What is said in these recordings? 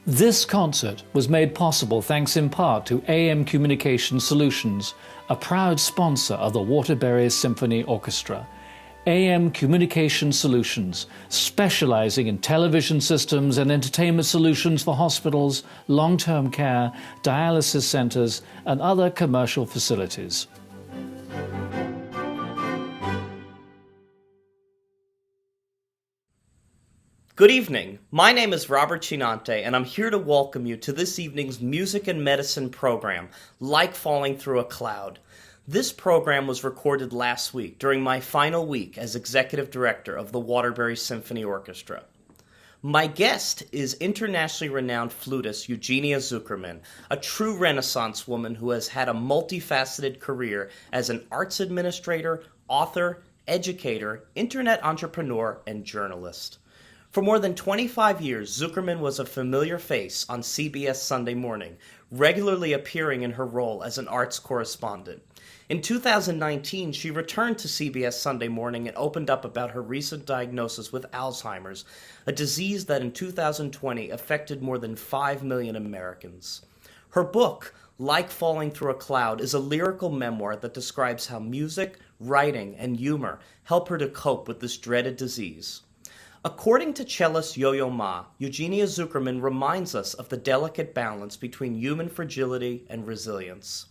This concert was made possible thanks in part to AM Communication Solutions, a proud sponsor of the Waterbury Symphony Orchestra. AM Communication Solutions, specializing in television systems and entertainment solutions for hospitals, long-term care, dialysis centers, and other commercial facilities. Good evening. My name is Robert Cinnante, and I'm here to welcome you to this evening's Music and Medicine program, Like Falling Through a Cloud. This program was recorded last week during my final week as Executive Director of the Waterbury Symphony Orchestra. My guest is internationally renowned flutist Eugenia Zukerman, a true Renaissance woman who has had a multifaceted career as an arts administrator, author, educator, internet entrepreneur, and journalist. For more than 25 years, Zukerman was a familiar face on CBS Sunday Morning, regularly appearing in her role as an arts correspondent. In 2019, she returned to CBS Sunday Morning and opened up about her recent diagnosis with Alzheimer's, a disease that in 2020 affected more than 5 million Americans. Her book, Like Falling Through a Cloud, is a lyrical memoir that describes how music, writing, and humor help her to cope with this dreaded disease. According to cellist Yo-Yo Ma, Eugenia Zukerman reminds us of the delicate balance between human fragility and resilience.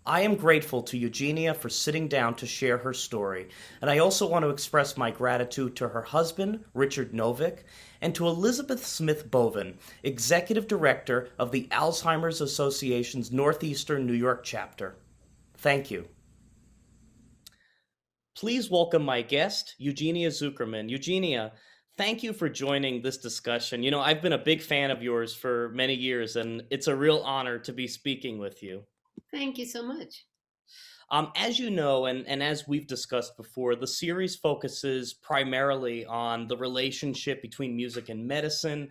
I am grateful to Eugenia for sitting down to share her story, and I also want to express my gratitude to her husband, Richard Novick, and to Elizabeth Smith Bovin, Executive Director of the Alzheimer's Association's Northeastern New York chapter. Thank you. Please welcome my guest, Eugenia Zukerman. Eugenia, thank you for joining this discussion. I've been a big fan of yours for many years, and it's a real honor to be speaking with you. Thank you so much. As you know, and as we've discussed before, the series focuses primarily on the relationship between music and medicine,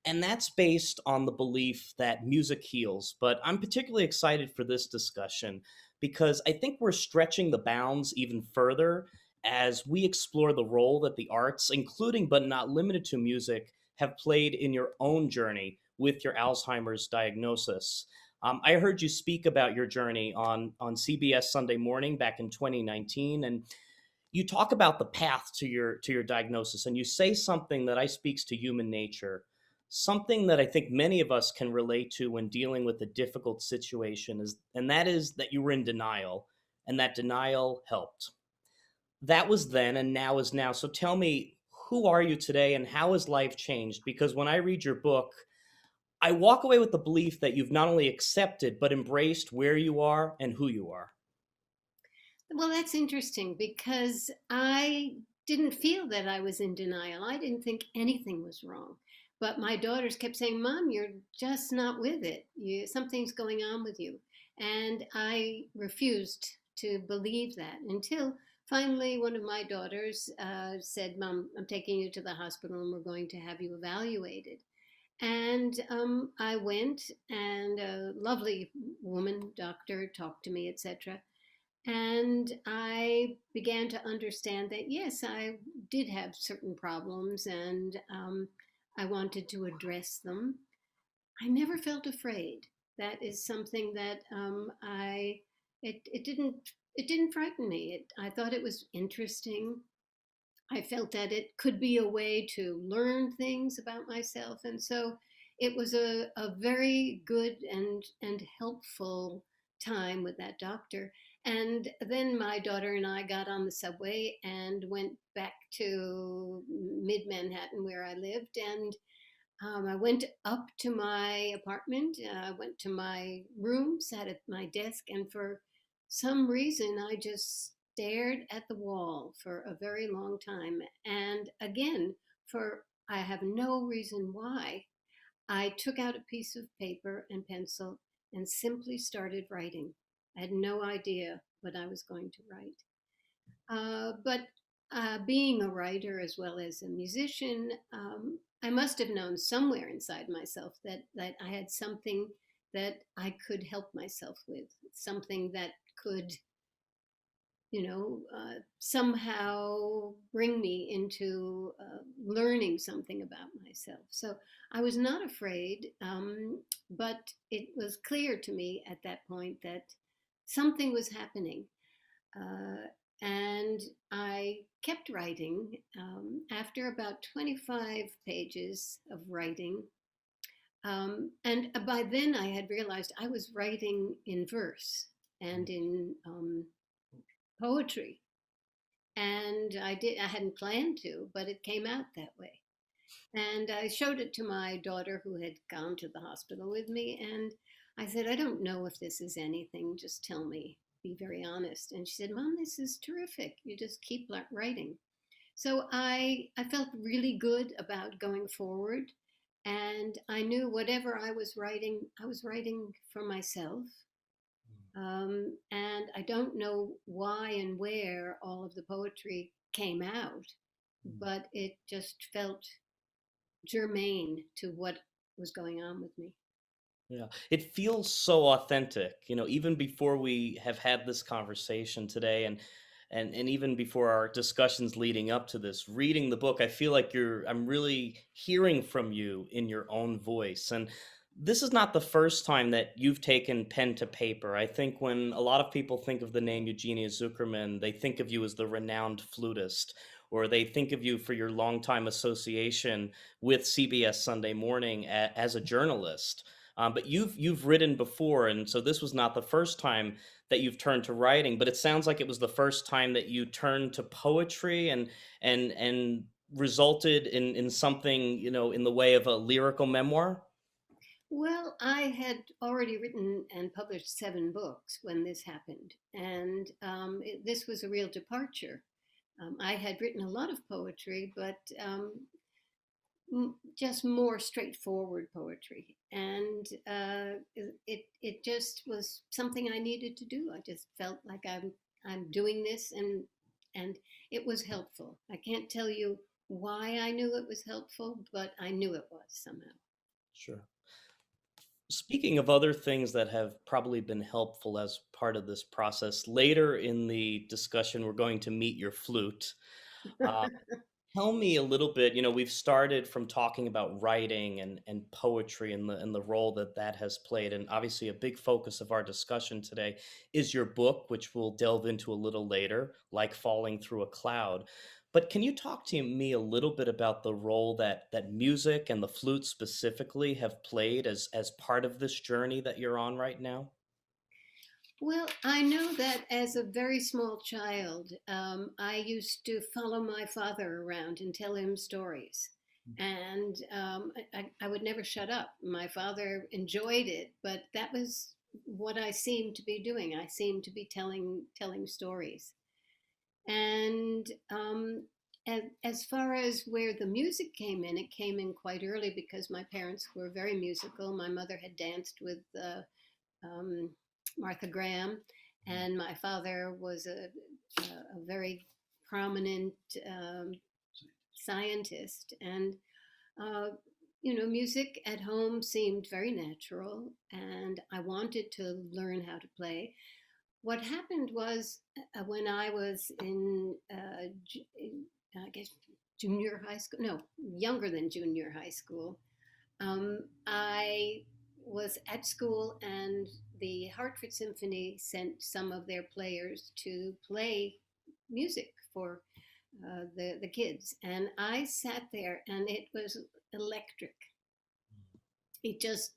and that's based on the belief that music heals. But I'm particularly excited for this discussion because I think we're stretching the bounds even further as we explore the role that the arts, including but not limited to music, have played in your own journey with your Alzheimer's diagnosis. I heard you speak about your journey on CBS Sunday Morning back in 2019, and you talk about the path to your diagnosis, and you say something that speaks to human nature, something that I think many of us can relate to when dealing with a difficult situation, and that is that you were in denial, and that denial helped. That was then, and now is now. So tell me, who are you today, and how has life changed? Because when I read your book, I walk away with the belief that you've not only accepted, but embraced where you are and who you are. Well, that's interesting because I didn't feel that I was in denial. I didn't think anything was wrong. But my daughters kept saying, Mom, you're just not with it. Something's going on with you. And I refused to believe that until finally one of my daughters said, Mom, I'm taking you to the hospital and we're going to have you evaluated. And I went, and a lovely woman, doctor, talked to me, etc. And I began to understand that, yes, I did have certain problems, and I wanted to address them. I never felt afraid. That is something that it didn't frighten me. I thought it was interesting. I felt that it could be a way to learn things about myself. And so it was a very good and helpful time with that doctor. And then my daughter and I got on the subway and went back to mid Manhattan where I lived. And I went up to my apartment, went to my room, sat at my desk, and for some reason I just stared at the wall for a very long time. And again, for I have no reason why, I took out a piece of paper and pencil and simply started writing. I had no idea what I was going to write. But being a writer as well as a musician, I must have known somewhere inside myself that I had something that I could help myself with, something that could somehow bring me into learning something about myself. So I was not afraid, but it was clear to me at that point that something was happening. Uh, and I kept writing. After about 25 pages of writing, and by then I had realized I was writing in verse and in poetry. And I hadn't planned to, but it came out that way. And I showed it to my daughter who had gone to the hospital with me. And I said, I don't know if this is anything. Just tell me, be very honest. And she said, Mom, this is terrific. You just keep writing. So I felt really good about going forward. And I knew whatever I was writing for myself. And I don't know why and where all of the poetry came out, but it just felt germane to what was going on with me. Yeah, it feels so authentic, even before we have had this conversation today and even before our discussions leading up to this, reading the book, I feel like I'm really hearing from you in your own voice. And this is not the first time that you've taken pen to paper. I think when a lot of people think of the name Eugenia Zukerman, they think of you as the renowned flutist, or they think of you for your longtime association with CBS Sunday Morning as a journalist. But you've written before, and so this was not the first time that you've turned to writing. But it sounds like it was the first time that you turned to poetry and resulted in something in the way of a lyrical memoir. Well, I had already written and published 7 books when this happened, and this was a real departure. I had written a lot of poetry, but just more straightforward poetry, and it just was something I needed to do. I just felt like I'm doing this, and it was helpful. I can't tell you why I knew it was helpful, but I knew it was somehow. Sure. Speaking of other things that have probably been helpful as part of this process, later in the discussion, we're going to meet your flute. Uh, Tell me a little bit. We've started from talking about writing and poetry and the role that that has played, and obviously a big focus of our discussion today is your book, which we'll delve into a little later, like falling through a cloud. But can you talk to me a little bit about the role that music and the flute specifically have played as part of this journey that you're on right now? Well, I know that as a very small child, I used to follow my father around and tell him stories. And I would never shut up. My father enjoyed it, but that was what I seemed to be doing. I seemed to be telling stories. And as far as where the music came in, it came in quite early because my parents were very musical. My mother had danced with um, Martha Graham, and my father was a very prominent um, scientist. And uh, music at home seemed very natural, and I wanted to learn how to play. What happened was when I was I guess, junior high school, no, younger than junior high school, I was at school, and the Hartford Symphony sent some of their players to play music for the kids. And I sat there, and it was electric. It just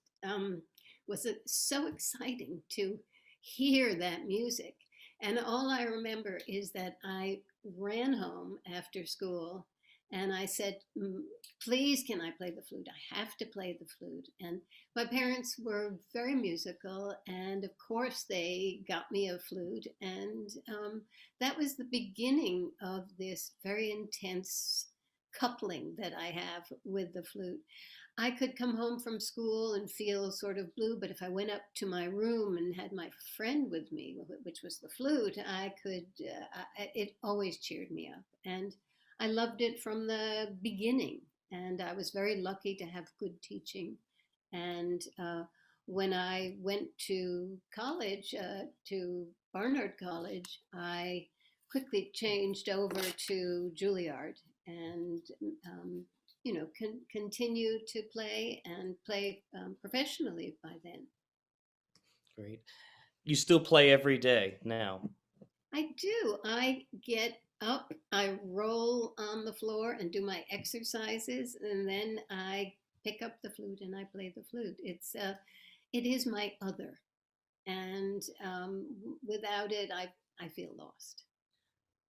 was so exciting to hear that music. And all I remember is that I ran home after school and I said, please, can I play the flute? I have to play the flute. And my parents were very musical. And of course, they got me a flute. And that was the beginning of this very intense coupling that I have with the flute. I could come home from school and feel sort of blue, but if I went up to my room and had my friend with me, which was the flute, it always cheered me up. And I loved it from the beginning. And I was very lucky to have good teaching. And when I went to college, to Barnard College, I quickly changed over to Juilliard and, continued to play and play professionally by then. Great. You still play every day now? I do. I get up, I roll on the floor and do my exercises, and then I pick up the flute and I play the flute. It is my other, and without it, I feel lost.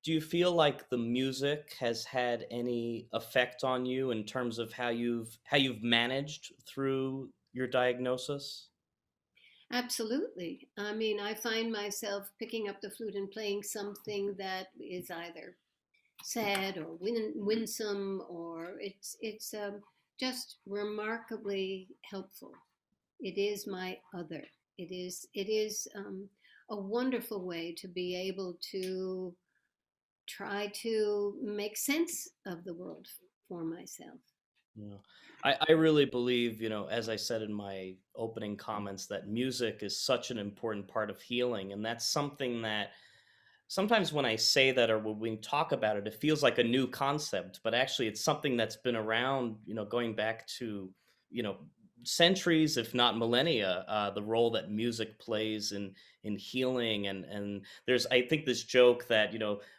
Do you feel like the music has had any effect on you in terms of how you've managed through your diagnosis? Absolutely. I mean, I find myself picking up the flute and playing something that is either sad or winsome, or it's just remarkably helpful. It is my other. It is a wonderful way to be able to try to make sense of the world for myself. Yeah. I really believe, as I said in my opening comments, that music is such an important part of healing. And that's something that sometimes when I say that or when we talk about it, it feels like a new concept, but actually it's something that's been around, going back to, you know, centuries, if not millennia, the role that music plays in healing. And there's, I think, this joke that,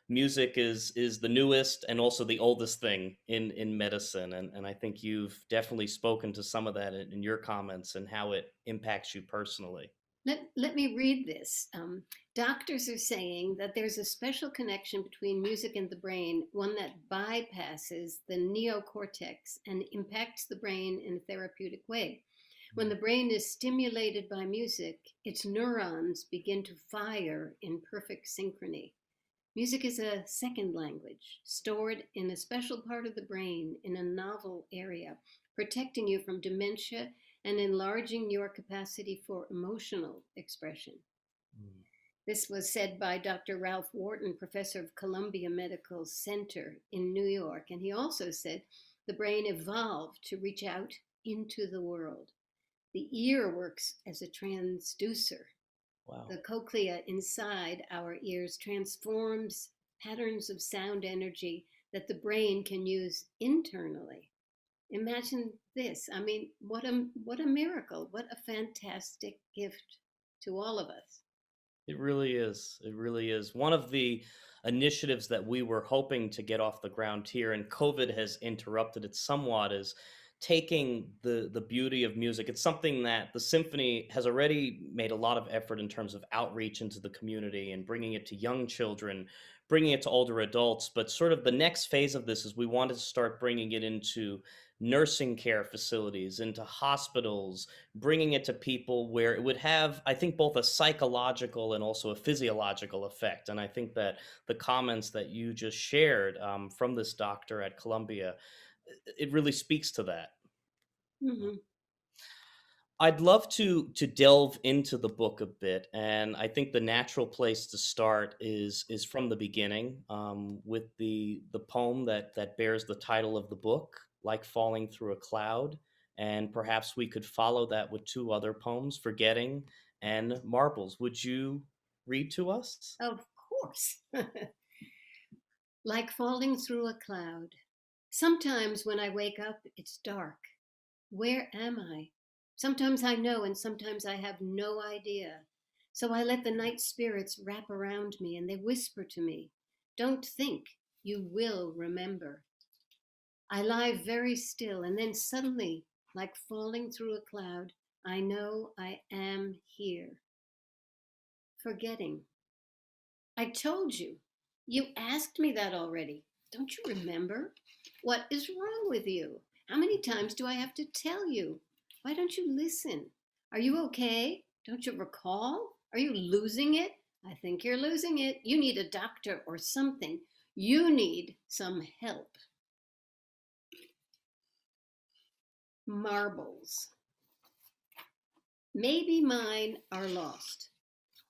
music is the newest and also the oldest thing in medicine. And I think you've definitely spoken to some of that in your comments and how it impacts you personally. Let me read this. Doctors are saying that there's a special connection between music and the brain, one that bypasses the neocortex and impacts the brain in a therapeutic way. When the brain is stimulated by music, its neurons begin to fire in perfect synchrony. Music is a second language, stored in a special part of the brain in a novel area, protecting you from dementia and enlarging your capacity for emotional expression. Mm. This was said by Dr. Ralph Wharton, professor of Columbia Medical Center in New York. And he also said the brain evolved to reach out into the world. The ear works as a transducer. Wow. The cochlea inside our ears transforms patterns of sound energy that the brain can use internally. Imagine this. I mean, what a miracle. What a fantastic gift to all of us. It really is. It really is. One of the initiatives that we were hoping to get off the ground here, and COVID has interrupted it somewhat, is taking the beauty of music. It's something that the symphony has already made a lot of effort in terms of outreach into the community and bringing it to young children, bringing it to older adults. But sort of the next phase of this is we wanted to start bringing it into nursing care facilities, into hospitals, bringing it to people where it would have, I think, both a psychological and also a physiological effect. And I think that the comments that you just shared from this doctor at Columbia, it really speaks to that. Hmm. I'd love to delve into the book a bit, and I think the natural place to start is from the beginning, with the poem that bears the title of the book, "Like Falling Through a Cloud," and perhaps we could follow that with two other poems, "Forgetting" and "Marbles." Would you read to us? Of course. Like falling through a cloud. Sometimes when I wake up, it's dark. Where am I? Sometimes I know, and sometimes I have no idea. So I let the night spirits wrap around me and they whisper to me, "Don't think, you will remember." I lie very still, and then suddenly, like falling through a cloud, I know I am here. Forgetting. I told you. You asked me that already. Don't you remember? What is wrong with you? How many times do I have to tell you? Why don't you listen? Are you okay? Don't you recall? Are you losing it? I think you're losing it. You need a doctor or something. You need some help. Marbles. Maybe mine are lost.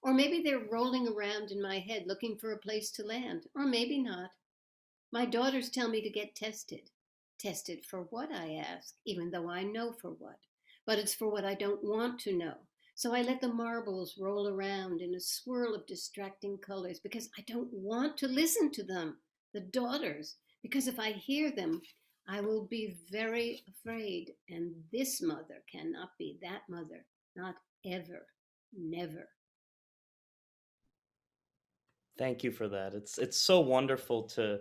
Or maybe they're rolling around in my head looking for a place to land. Or maybe not. My daughters tell me to get tested. Tested for what, I ask, even though I know for what. But it's for what I don't want to know. So I let the marbles roll around in a swirl of distracting colors because I don't want to listen to them, the daughters, because if I hear them, I will be very afraid. And this mother cannot be that mother, not ever, never. Thank you for that. It's so wonderful to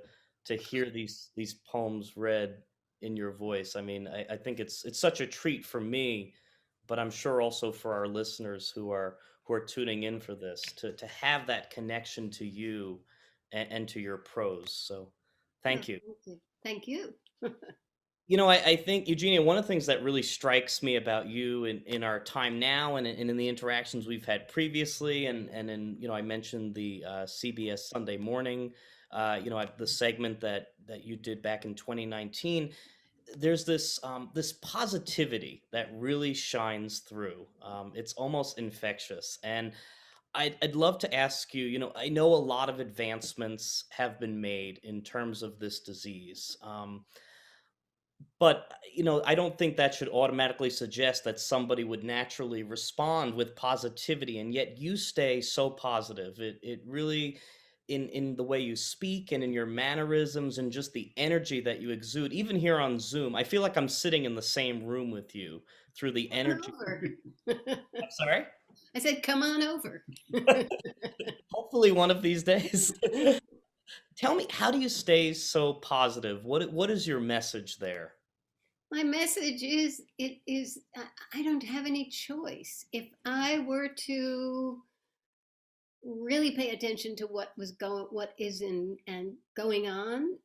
hear these poems read in your voice. I mean, I think it's such a treat for me, but I'm sure also for our listeners who are tuning in for this to have that connection to you and to your prose. So Oh, thank you. thank you. Thank you. I think, Eugenia, one of the things that really strikes me about you in our time now and in the interactions we've had previously, and in, I mentioned the CBS Sunday Morning, the segment that you did back in 2019. There's this positivity that really shines through. It's almost infectious. And I'd love to ask you, I know a lot of advancements have been made in terms of this disease. But, I don't think that should automatically suggest that somebody would naturally respond with positivity, and yet you stay so positive. It really, in the way you speak and in your mannerisms and just the energy that you exude, even here on Zoom, I feel like I'm sitting in the same room with you through the Come on energy. over. I'm sorry? I said, come on over. Hopefully one of these days. Tell me, how do you stay so positive? What is your message there? My message is I don't have any choice. If I were to really pay attention to what is in and going on,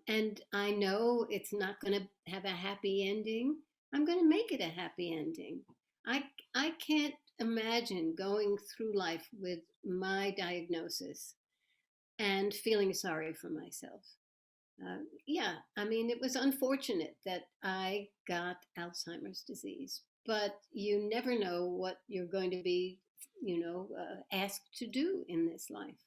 and I know it's not going to have a happy ending, I'm going to make it a happy ending. I can't imagine going through life with my diagnosis and feeling sorry for myself. Yeah, I mean, it was unfortunate that I got Alzheimer's disease, but you never know what you're going to be, asked to do in this life.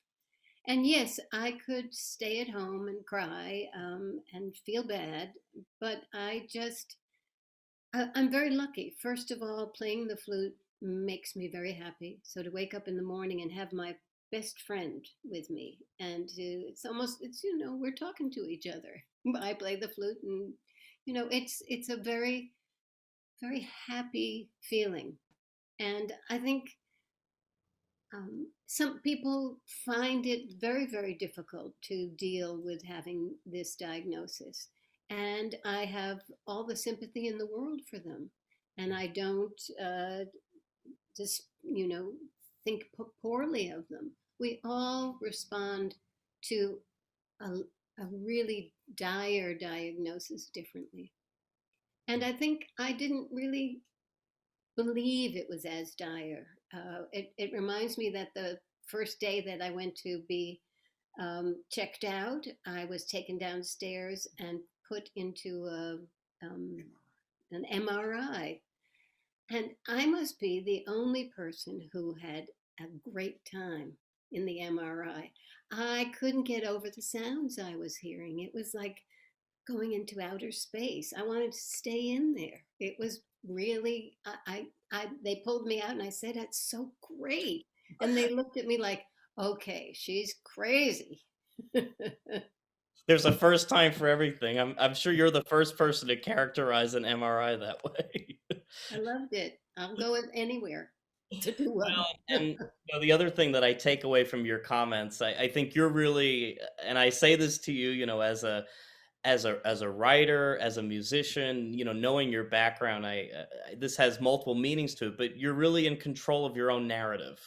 And yes, I could stay at home and cry and feel bad, but I'm very lucky. First of all, playing the flute makes me very happy. So to wake up in the morning and have my best friend with me, and we're talking to each other. I play the flute, and it's a very very happy feeling. And I think some people find it very, very difficult to deal with having this diagnosis. And I have all the sympathy in the world for them. And I don't just, think poorly of them. We all respond to a, a really dire diagnosis differently. And I think I didn't really believe it was as dire. It reminds me that the first day that I went to be checked out, I was taken downstairs and put into an MRI. And I must be the only person who had a great time in the MRI. I couldn't get over the sounds I was hearing. It was like going into outer space. I wanted to stay in there. It was really, they pulled me out and I said, that's so great. And they looked at me like, okay, she's crazy. There's a first time for everything. I'm sure you're the first person to characterize an MRI that way. I loved it. I'll go anywhere to do Well, one. and the other thing that I take away from your comments, I think you're really, and I say this to you, as a writer, as a musician, knowing your background, this has multiple meanings to it, but you're really in control of your own narrative,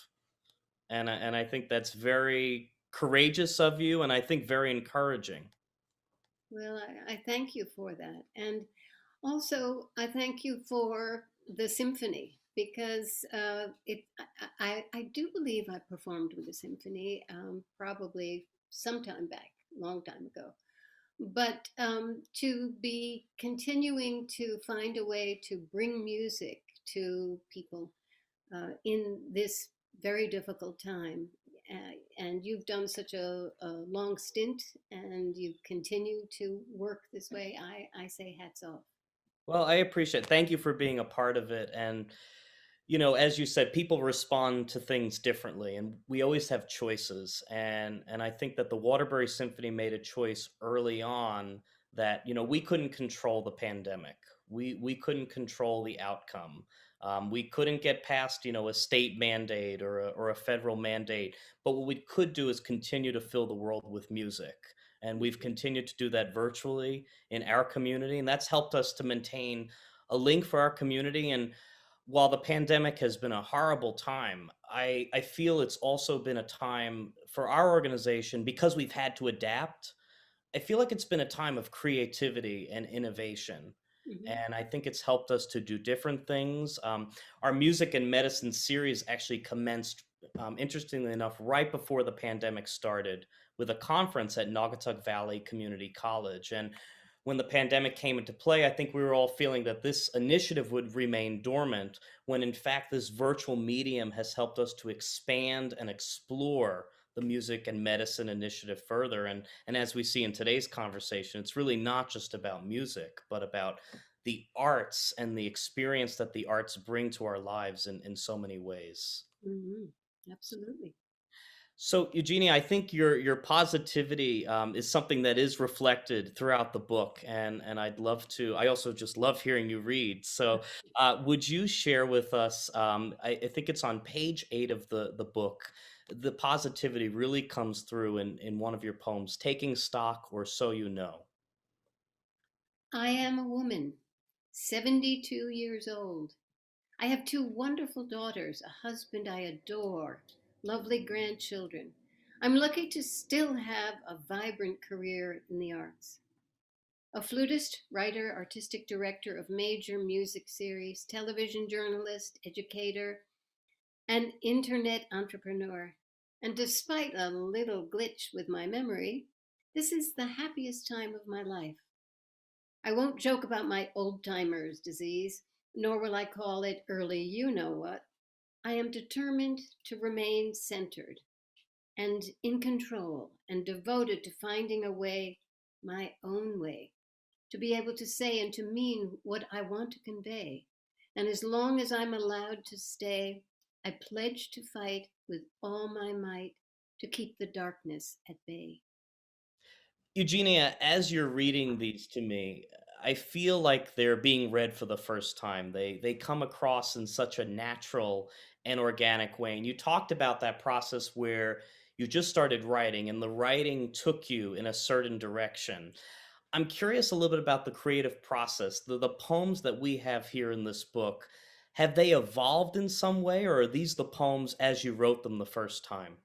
and I think that's very courageous of you, and I think very encouraging. Well, I thank you for that. And also, I thank you for the symphony because I do believe I performed with the symphony probably sometime back, long time ago. But to be continuing to find a way to bring music to people in this very difficult time. And you've done such a long stint and you continue to work this way. I say hats off. Well, I appreciate it. Thank you for being a part of it. And As you said, people respond to things differently, and we always have choices. And I think that the Waterbury Symphony made a choice early on that we couldn't control the pandemic. We couldn't control the outcome. We couldn't get past a state mandate or a federal mandate. But what we could do is continue to fill the world with music. And we've continued to do that virtually in our community, and that's helped us to maintain a link for our community. And while the pandemic has been a horrible time, I feel it's also been a time for our organization because we've had to adapt. I feel like it's been a time of creativity and innovation. Mhm. And I think it's helped us to do different things. Our music and medicine series actually commenced, interestingly enough, right before the pandemic started with a conference at Naugatuck Valley Community College. And when the pandemic came into play, I think we were all feeling that this initiative would remain dormant, when in fact, this virtual medium has helped us to expand and explore the music and medicine initiative further. And as we see in today's conversation, it's really not just about music, but about the arts and the experience that the arts bring to our lives in so many ways. Mhm. Absolutely. So, Eugenia, I think your positivity is something that is reflected throughout the book, and I'd love to. I also just love hearing you read. So, would you share with us? I think it's on page 8 of the book. The positivity really comes through in one of your poems, "Taking Stock," or "So You Know." I am a woman, 72 years old. I have two wonderful daughters, a husband I adore, lovely grandchildren. I'm lucky to still have a vibrant career in the arts. A flutist, writer, artistic director of major music series, television journalist, educator, and internet entrepreneur. And despite a little glitch with my memory, this is the happiest time of my life. I won't joke about my old timers disease, nor will I call it early you know what. I am determined to remain centered and in control and devoted to finding a way, my own way, to be able to say and to mean what I want to convey. And as long as I'm allowed to stay, I pledge to fight with all my might to keep the darkness at bay. Eugenia, as you're reading these to me, I feel like they're being read for the first time. They come across in such a natural and organic way. And you talked about that process where you just started writing and the writing took you in a certain direction. I'm curious a little bit about the creative process. The poems that we have here in this book, have they evolved in some way, or are these the poems as you wrote them the first time?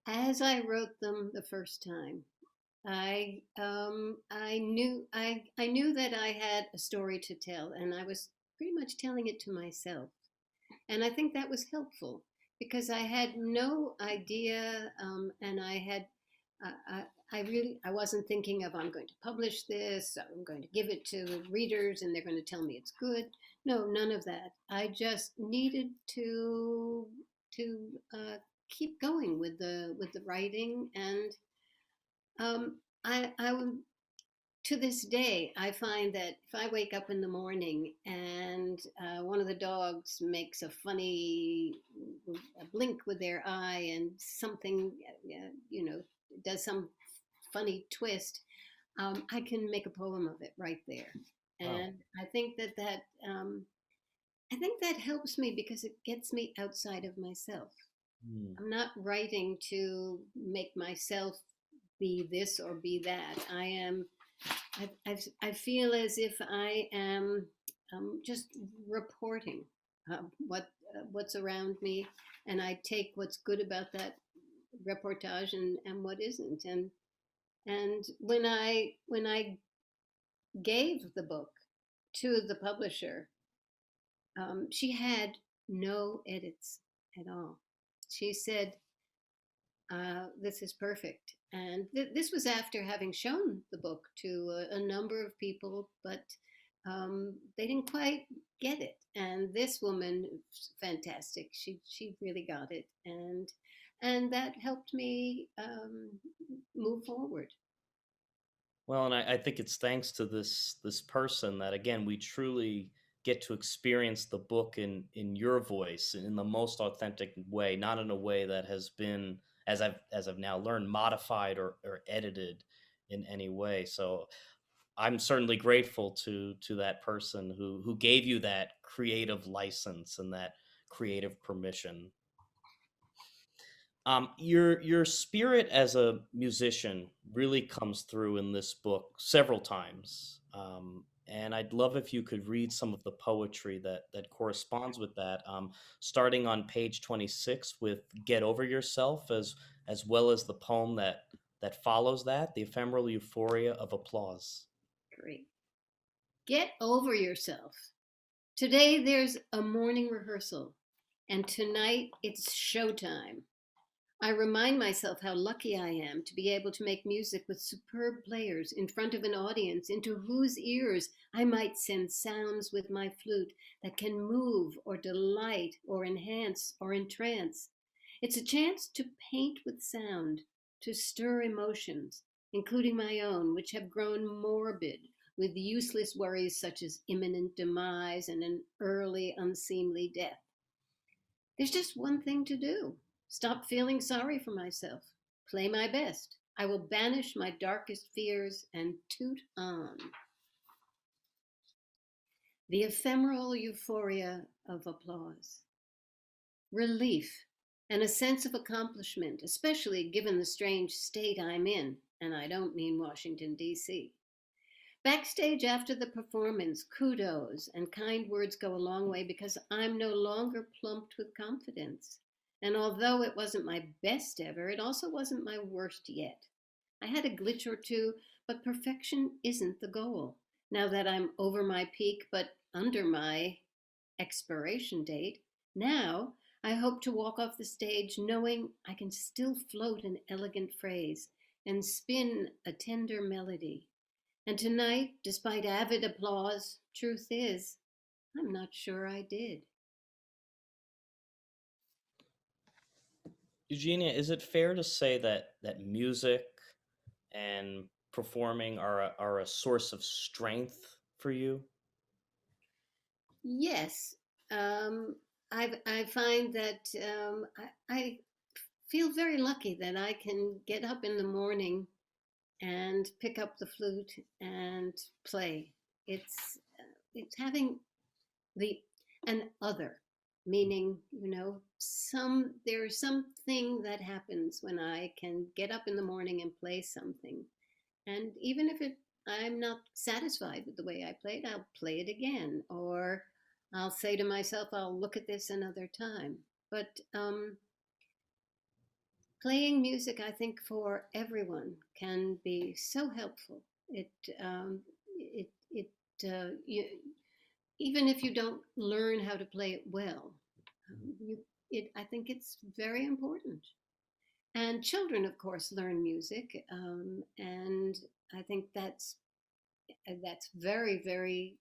As I wrote them the first time, I knew that I had a story to tell, and I was pretty much telling it to myself. And I think that was helpful because I had no idea, and I wasn't thinking of I'm going to publish this, I'm going to give it to readers, and they're going to tell me it's good. No, none of that. I just needed to keep going with the writing, and I to this day, I find that if I wake up in the morning and one of the dogs makes a blink with their eye and something, does some funny twist, I can make a poem of it right there. Wow. And I think that helps me because it gets me outside of myself. Hmm. I'm not writing to make myself be this or be that. I feel as if I am just reporting what's around me, and I take what's good about that reportage and what isn't. And when I gave the book to the publisher, she had no edits at all. She said, "This is perfect." And this was after having shown the book to a number of people, but they didn't quite get it. And this woman, fantastic. She really got it, and that helped me move forward. Well, and I think it's thanks to this person that again we truly get to experience the book in your voice in the most authentic way, not in a way that has been, as I've now learned, modified or edited in any way. So I'm certainly grateful to that person who gave you that creative license and that creative permission. Your spirit as a musician really comes through in this book several times, and I'd love if you could read some of the poetry that corresponds with that, starting on page 26 with "Get Over Yourself," as well as the poem that follows that, "The Ephemeral Euphoria of Applause." Great. Get over yourself. Today there's a morning rehearsal, and tonight it's showtime. I remind myself how lucky I am to be able to make music with superb players in front of an audience into whose ears I might send sounds with my flute that can move or delight or enhance or entrance. It's a chance to paint with sound, to stir emotions, including my own, which have grown morbid with useless worries such as imminent demise and an early, unseemly death. There's just one thing to do: stop feeling sorry for myself, play my best. I will banish my darkest fears and toot on. The ephemeral euphoria of applause. Relief and a sense of accomplishment, especially given the strange state I'm in, and I don't mean Washington, D.C. Backstage after the performance, kudos and kind words go a long way because I'm no longer plumped with confidence. And although it wasn't my best ever, it also wasn't my worst yet. I had a glitch or two, but perfection isn't the goal. Now that I'm over my peak, but under my expiration date, now I hope to walk off the stage knowing I can still float an elegant phrase and spin a tender melody. And tonight, despite avid applause, truth is, I'm not sure I did. Eugenia, is it fair to say that music and performing are a source of strength for you? Yes, um, I find that I feel very lucky that I can get up in the morning and pick up the flute and play. It's having the an other, meaning, there's something that happens when I can get up in the morning and play something, and even if I'm not satisfied with the way I played, I'll play it again, or I'll say to myself, I'll look at this another time. But playing music, I think, for everyone can be so helpful. It even if you don't learn how to play it well, I think it's very important. And children, of course, learn music, and I think that's very, very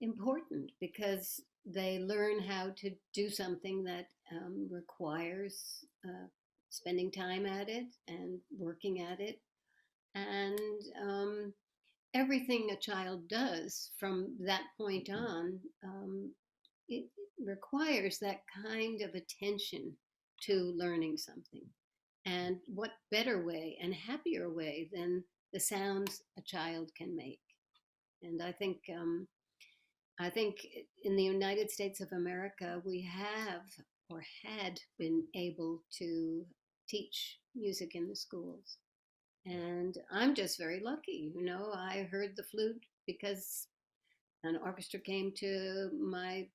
important because they learn how to do something that requires spending time at it and working at it. And everything a child does from that point on, it requires that kind of attention to learning something. And what better way and happier way than the sounds a child can make? And I think in the United States of America, we have or had been able to teach music in the schools. And I'm just very lucky. I heard the flute because an orchestra came to my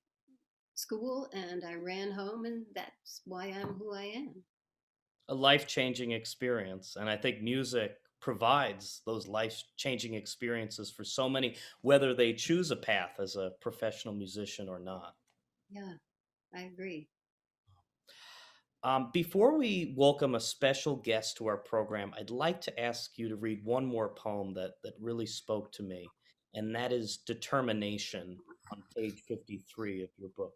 school and I ran home, and that's why I'm who I am. A life-changing experience, and I think music provides those life-changing experiences for so many, whether they choose a path as a professional musician or not. Yeah, I agree. Before we welcome a special guest to our program, I'd like to ask you to read one more poem that really spoke to me, and that is "Determination" on page 53 of your book.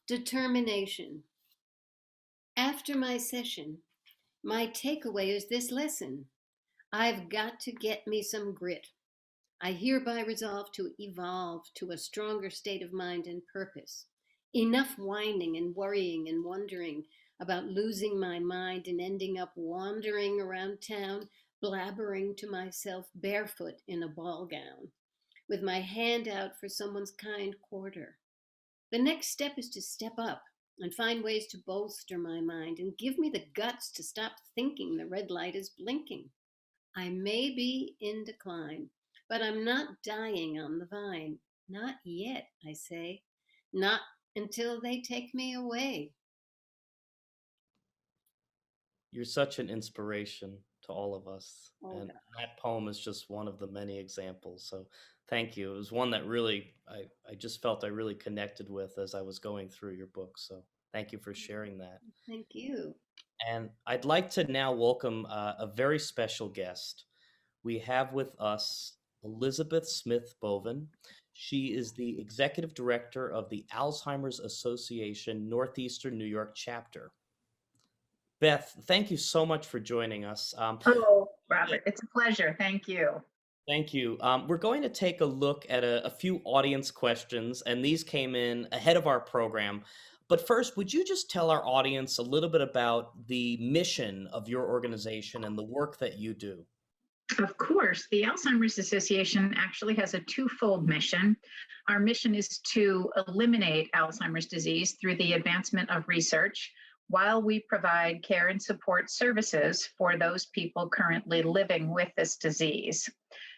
Determination. After my session, my takeaway is this lesson: I've got to get me some grit. I hereby resolve to evolve to a stronger state of mind and purpose. Enough whining and worrying and wondering about losing my mind and ending up wandering around town, blabbering to myself barefoot in a ball gown, with my hand out for someone's kind quarter. The next step is to step up and find ways to bolster my mind and give me the guts to stop thinking the red light is blinking. I may be in decline, but I'm not dying on the vine. Not yet, I say. Not until they take me away. You're such an inspiration to all of us. Oh, And God. that poem is just one of the many examples. So thank you. It was one that really, I just felt I really connected with as I was going through your book. So thank you for sharing that. Thank you. And I'd like to now welcome a very special guest. We have with us Elizabeth Smith Bovin. She is the Executive Director of the Alzheimer's Association Northeastern New York chapter. Beth, thank you so much for joining us. Oh, Robert, it's a pleasure. Thank you. Thank you. We're going to take a look at a few audience questions, and these came in ahead of our program. But first, would you just tell our audience a little bit about the mission of your organization and the work that you do? Of course, the Alzheimer's Association actually has a twofold mission. Our mission is to eliminate Alzheimer's disease through the advancement of research while we provide care and support services for those people currently living with this disease.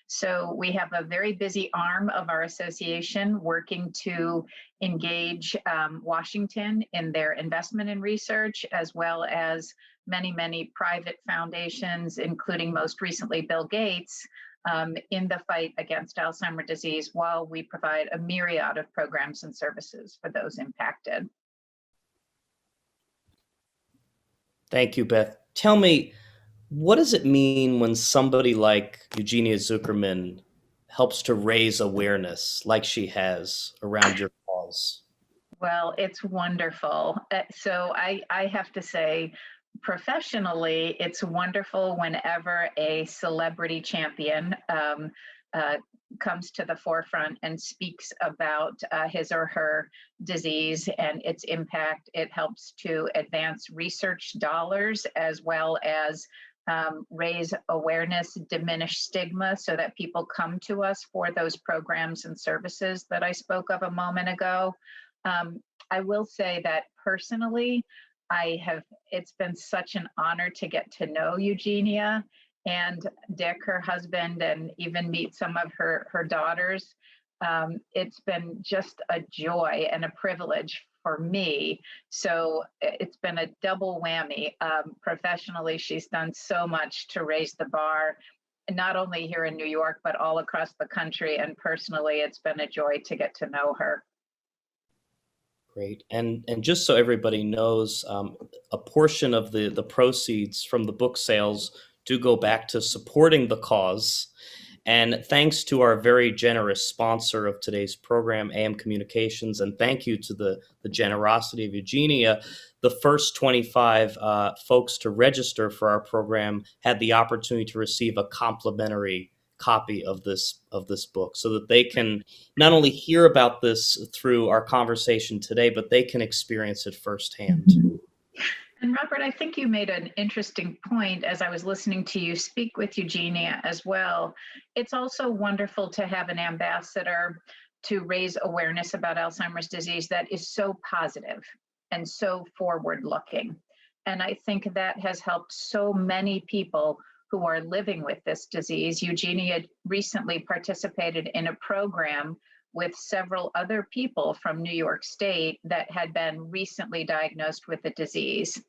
So we have a very busy arm of our association working to engage Washington in their investment in research, as well as many, many private foundations, including most recently Bill Gates, in the fight against Alzheimer's disease, while we provide a myriad of programs and services for those impacted. Thank you, Beth. Tell me, what does it mean when somebody like Eugenia Zukerman helps to raise awareness like she has around your cause? Well, it's wonderful. So I have to say, professionally, it's wonderful whenever a celebrity champion comes to the forefront and speaks about his or her disease and its impact. It helps to advance research dollars as well as raise awareness, diminish stigma so that people come to us for those programs and services that I spoke of a moment ago. I will say that personally, it's been such an honor to get to know Eugenia and Dick, her husband, and even meet some of her daughters. It's been just a joy and a privilege for me. So it's been a double whammy. Professionally, she's done so much to raise the bar, not only here in New York, but all across the country. And personally, it's been a joy to get to know her. Great. And just so everybody knows, a portion of the proceeds from the book sales do go back to supporting the cause. And thanks to our very generous sponsor of today's program, AM Communications, and thank you to the generosity of Eugenia, the first 25 folks to register for our program had the opportunity to receive a complimentary copy of this book so that they can not only hear about this through our conversation today, but they can experience it firsthand. And Robert, I think you made an interesting point as I was listening to you speak with Eugenia as well. It's also wonderful to have an ambassador to raise awareness about Alzheimer's disease that is so positive and so forward-looking. And I think that has helped so many people who are living with this disease. Eugenia recently participated in a program with several other people from New York State that had been recently diagnosed with the disease.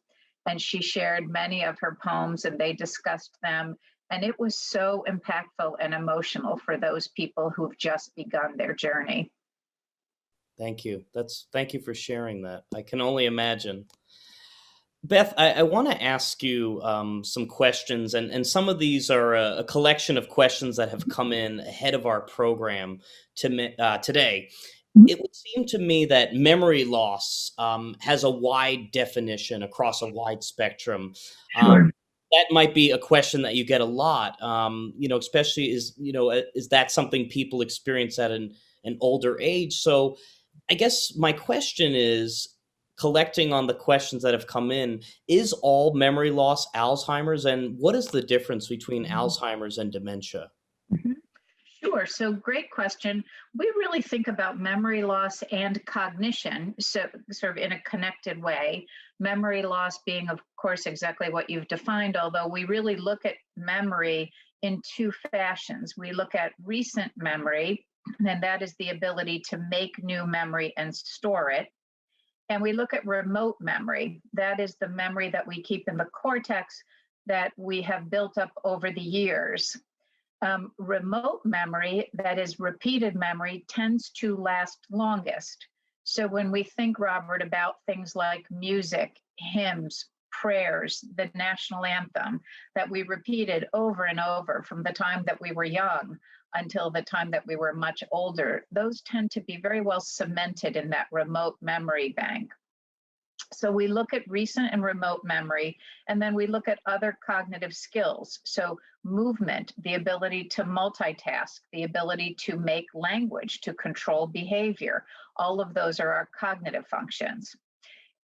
And she shared many of her poems and they discussed them. And it was so impactful and emotional for those people who've just begun their journey. Thank you. Thank you for sharing that. I can only imagine. Beth, I want to ask you some questions, and some of these are a collection of questions that have come in ahead of our program today. It would seem to me that memory loss has a wide definition across a wide spectrum. Sure. that might be a question that you get a lot, especially is that something people experience at an older age? So I guess my question is, collecting on the questions that have come in, is all memory loss Alzheimer's? And what is the difference between Alzheimer's and dementia? Mhm. Sure. So, great question. We really think about memory loss and cognition, so sort of in a connected way. Memory loss being, of course, exactly what you've defined, although we really look at memory in two fashions. We look at recent memory, and that is the ability to make new memory and store it. And we look at remote memory. That is the memory that we keep in the cortex that we have built up over the years. Remote memory, that is repeated memory, tends to last longest. So when we think, Robert, about things like music, hymns, prayers, the national anthem that we repeated over and over from the time that we were young until the time that we were much older, those tend to be very well cemented in that remote memory bank. So we look at recent and remote memory, and then we look at other cognitive skills. So movement, the ability to multitask, the ability to make language, to control behavior. All of those are our cognitive functions.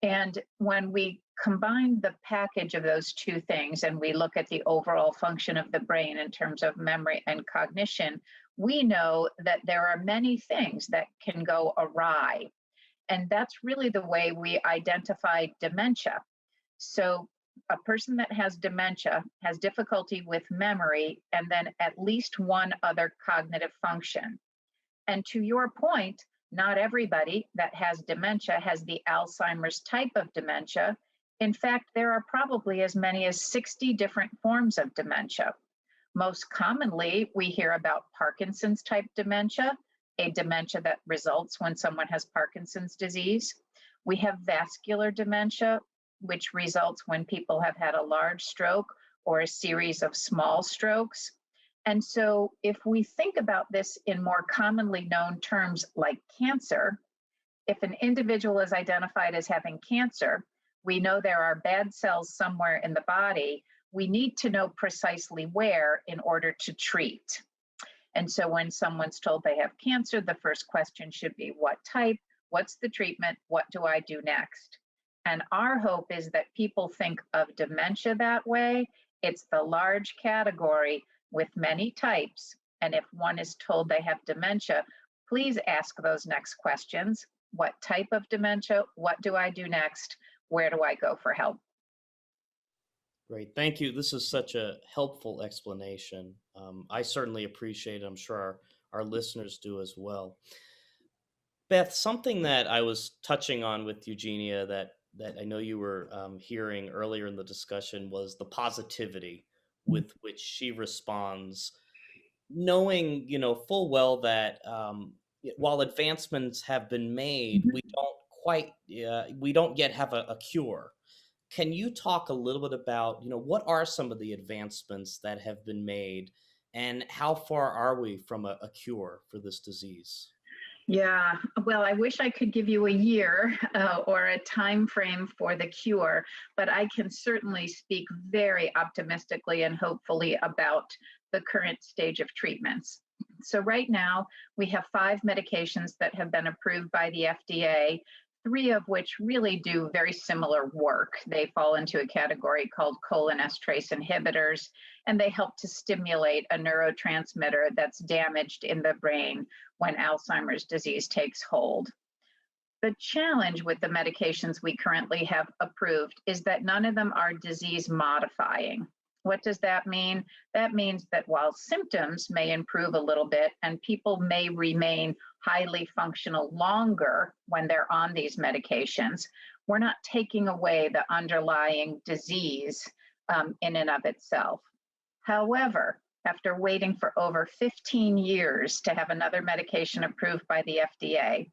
And when we combine the package of those two things and we look at the overall function of the brain in terms of memory and cognition, we know that there are many things that can go awry. And that's really the way we identify dementia. So, a person that has dementia has difficulty with memory and then at least one other cognitive function. And to your point, not everybody that has dementia has the Alzheimer's type of dementia. In fact, there are probably as many as 60 different forms of dementia. Most commonly, we hear about Parkinson's type dementia, a dementia that results when someone has Parkinson's disease. We have vascular dementia, which results when people have had a large stroke or a series of small strokes. And so, if we think about this in more commonly known terms like cancer, if an individual is identified as having cancer, we know there are bad cells somewhere in the body. We need to know precisely where in order to treat. And so when someone's told they have cancer, the first question should be what type, what's the treatment, what do I do next? And our hope is that people think of dementia that way. It's the large category with many types. And if one is told they have dementia, please ask those next questions. What type of dementia? What do I do next? Where do I go for help? Great. Thank you. This is such a helpful explanation. I certainly appreciate it. I'm sure our listeners do as well. Beth, something that I was touching on with Eugenia that I know you were hearing earlier in the discussion was the positivity with which she responds, knowing, full well that while advancements have been made, we don't yet have a cure. Can you talk a little bit about, what are some of the advancements that have been made and how far are we from a cure for this disease? Yeah, well, I wish I could give you a year or a time frame for the cure, but I can certainly speak very optimistically and hopefully about the current stage of treatments. So right now, we have 5 medications that have been approved by the FDA, 3 of which really do very similar work. They fall into a category called cholinesterase inhibitors, and they help to stimulate a neurotransmitter that's damaged in the brain when Alzheimer's disease takes hold. The challenge with the medications we currently have approved is that none of them are disease modifying. What does that mean? That means that while symptoms may improve a little bit and people may remain highly functional longer when they're on these medications, we're not taking away the underlying disease in and of itself. However, after waiting for over 15 years to have another medication approved by the FDA,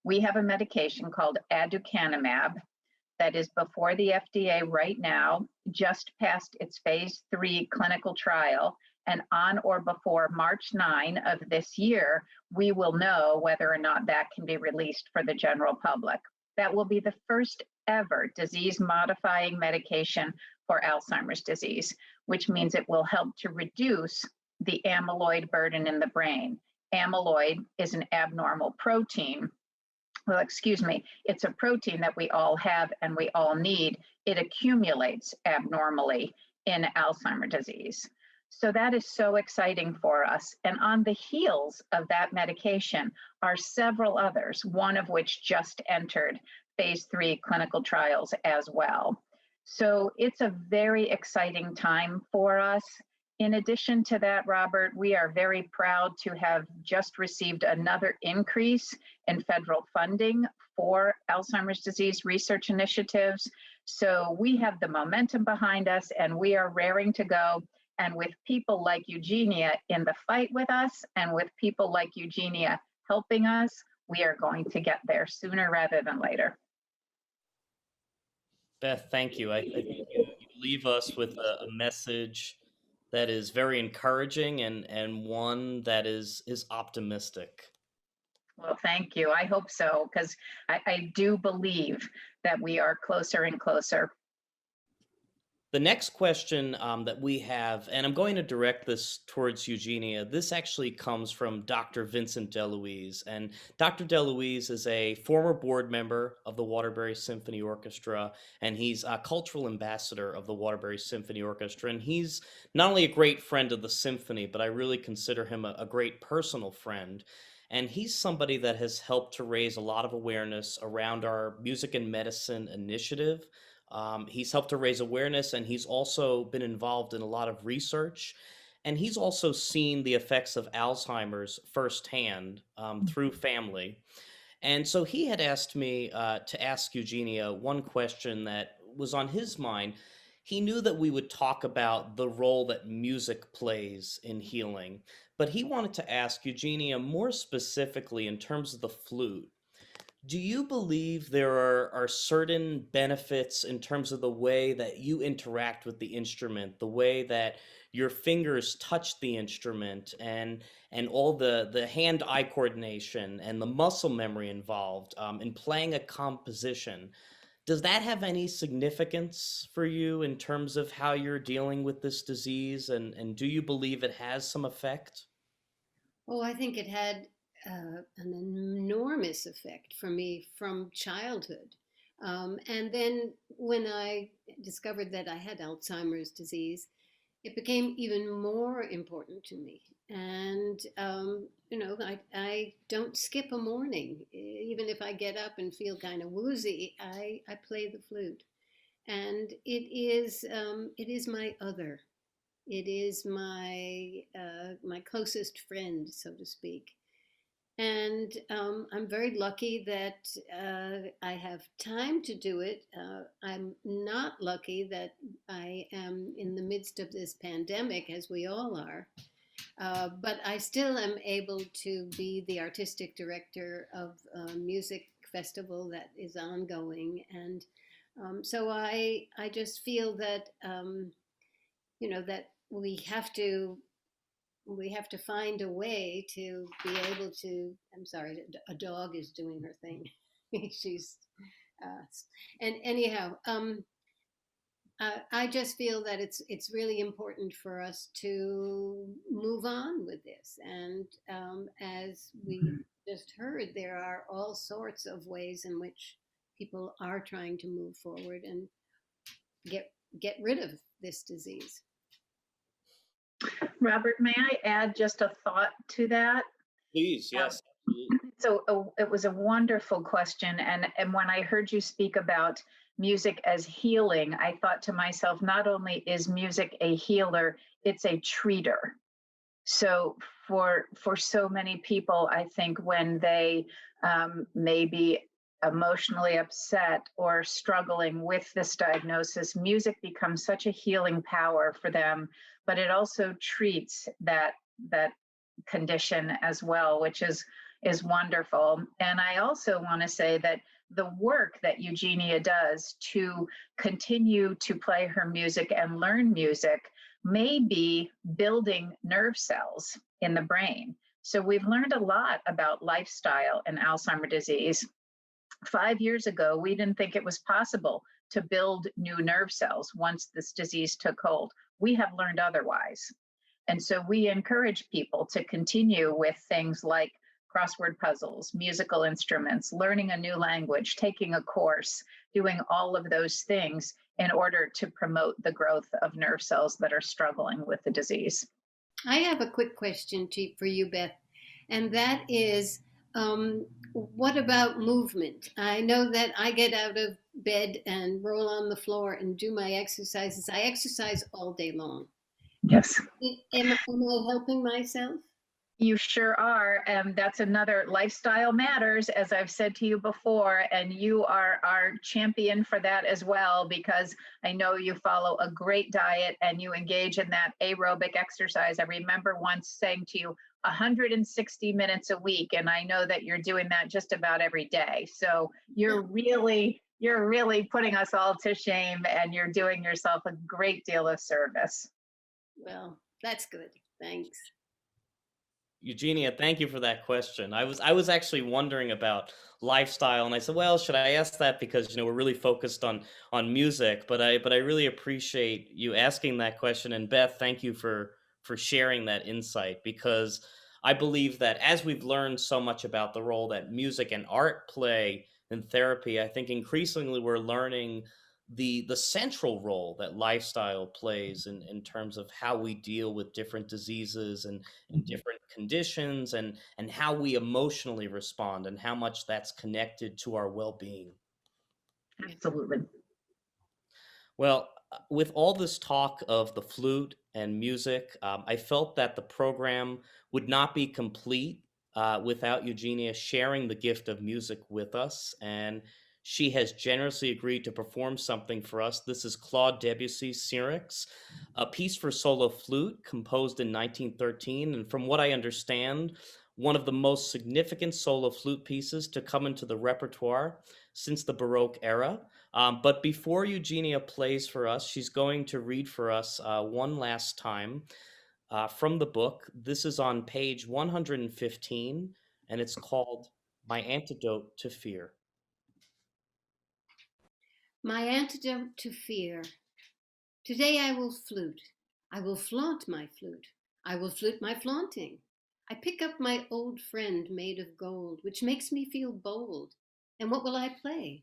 we have a medication called aducanumab that is before the FDA right now, just passed its phase 3 clinical trial. And on or before March 9 of this year, we will know whether or not that can be released for the general public. That will be the first ever disease modifying medication for Alzheimer's disease, which means it will help to reduce the amyloid burden in the brain. Amyloid is an abnormal protein. Well, excuse me, it's a protein that we all have and we all need. It accumulates abnormally in Alzheimer's disease. So that is so exciting for us. And on the heels of that medication are several others, one of which just entered phase 3 clinical trials as well. So it's a very exciting time for us. In addition to that, Robert, we are very proud to have just received another increase in federal funding for Alzheimer's disease research initiatives. So we have the momentum behind us and we are raring to go. And with people like Eugenia in the fight with us and with people like Eugenia helping us, we are going to get there sooner rather than later. Beth, thank you. I think you leave us with a message that is very encouraging and one that is optimistic. Well, thank you. I hope so, because I do believe that we are closer and closer. The next question that we have, and I'm going to direct this towards Eugenia, this actually comes from Dr. Vincent DeLuise. And Dr. DeLuise is a former board member of the Waterbury Symphony Orchestra, and he's a cultural ambassador of the Waterbury Symphony Orchestra. And he's not only a great friend of the symphony, but I really consider him a great personal friend. And he's somebody that has helped to raise a lot of awareness around our music and medicine initiative. He's helped to raise awareness, and he's also been involved in a lot of research. And he's also seen the effects of Alzheimer's firsthand through family. And so he had asked me to ask Eugenia one question that was on his mind. He knew that we would talk about the role that music plays in healing, but he wanted to ask Eugenia more specifically in terms of the flute. Do you believe there are certain benefits in terms of the way that you interact with the instrument, the way that your fingers touch the instrument, and all the hand-eye coordination and the muscle memory involved in playing a composition? Does that have any significance for you in terms of how you're dealing with this disease, and do you believe it has some effect? Oh, I think it had an enormous effect for me from childhood. And then when I discovered that I had Alzheimer's disease, it became even more important to me. And, I don't skip a morning. Even if I get up and feel kind of woozy, I play the flute. And it is my other. It is my closest friend, so to speak. And I'm very lucky that I have time to do it. I'm not lucky that I am in the midst of this pandemic, as we all are. But I still am able to be the artistic director of a music festival that is ongoing. And so I just feel that, that we have to find a way to be able to. I'm sorry, a dog is doing her thing. She's and anyhow, I just feel that it's really important for us to move on with this. And as we just heard, there are all sorts of ways in which people are trying to move forward and get rid of this disease. Robert, may I add just a thought to that? Please, yes. So it was a wonderful question. And when I heard you speak about music as healing, I thought to myself, not only is music a healer, it's a treater. So for so many people, I think when they may be emotionally upset or struggling with this diagnosis, music becomes such a healing power for them, but it also treats that condition as well, which is wonderful. And I also want to say that the work that Eugenia does to continue to play her music and learn music may be building nerve cells in the brain. So we've learned a lot about lifestyle and Alzheimer's disease. 5 years ago, we didn't think it was possible to build new nerve cells once this disease took hold. We have learned otherwise. And so we encourage people to continue with things like crossword puzzles, musical instruments, learning a new language, taking a course, doing all of those things in order to promote the growth of nerve cells that are struggling with the disease. I have a quick question for you, Beth, and that is, what about movement? I know that I get out of bed and roll on the floor and do my exercises. I exercise all day long. Yes. Am I helping myself? You sure are. That's another lifestyle matters, as I've said to you before, and you are our champion for that as well, because I know you follow a great diet and you engage in that aerobic exercise. I remember once saying to you 160 minutes a week, and I know that you're doing that just about every day. So you're really putting us all to shame, and you're doing yourself a great deal of service. Well, that's good. Thanks. Eugenia, thank you for that question. I was actually wondering about lifestyle, and I said, well, should I ask that because we're really focused on music, but I really appreciate you asking that question. And Beth, thank you for sharing that insight, because I believe that as we've learned so much about the role that music and art play in therapy, I think increasingly we're learning the central role that lifestyle plays in terms of how we deal with different diseases and different conditions, and how we emotionally respond, and how much that's connected to our well-being. Absolutely. Well, with all this talk of the flute and music, I felt that the program would not be complete without Eugenia sharing the gift of music with us. And she has generously agreed to perform something for us. This is Claude Debussy's Syrinx, a piece for solo flute composed in 1913. And from what I understand, one of the most significant solo flute pieces to come into the repertoire since the Baroque era. But before Eugenia plays for us, she's going to read for us one last time from the book. This is on page 115, and it's called My Antidote to Fear. My antidote to fear. Today I will flute. I will flaunt my flute. I will flute my flaunting. I pick up my old friend made of gold, which makes me feel bold. And what will I play?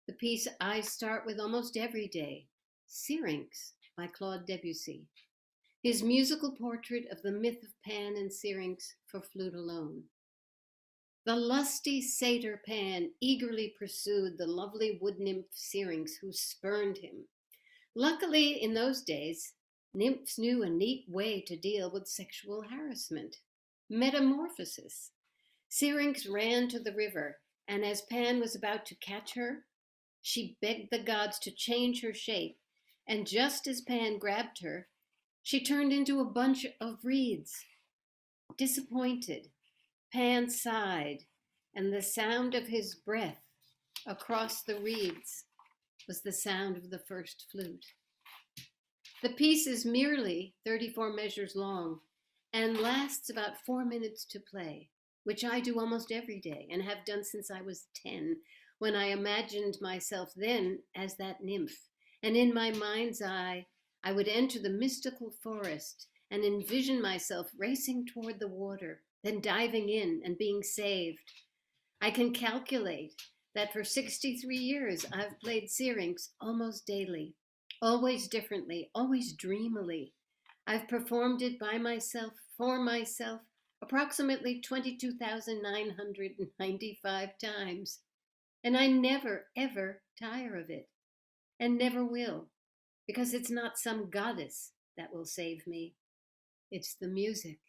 The piece I start with almost every day, Syrinx by Claude Debussy. His musical portrait of the myth of Pan and Syrinx for flute alone. The lusty satyr Pan eagerly pursued the lovely wood nymph Syrinx, who spurned him. Luckily, in those days, nymphs knew a neat way to deal with sexual harassment: metamorphosis. Syrinx ran to the river, and as Pan was about to catch her, she begged the gods to change her shape, and just as Pan grabbed her, she turned into a bunch of reeds. Disappointed, Pan sighed, and the sound of his breath across the reeds was the sound of the first flute. The piece is merely 34 measures long and lasts about 4 minutes to play, which I do almost every day and have done since I was 10, when I imagined myself then as that nymph, and in my mind's eye I would enter the mystical forest and envision myself racing toward the water, then diving in and being saved. I can calculate that for 63 years I've played Syrinx almost daily, always differently, always dreamily. I've performed it by myself, for myself, approximately 22,995 times. And I never, ever tire of it, and never will, because it's not some goddess that will save me. It's the music.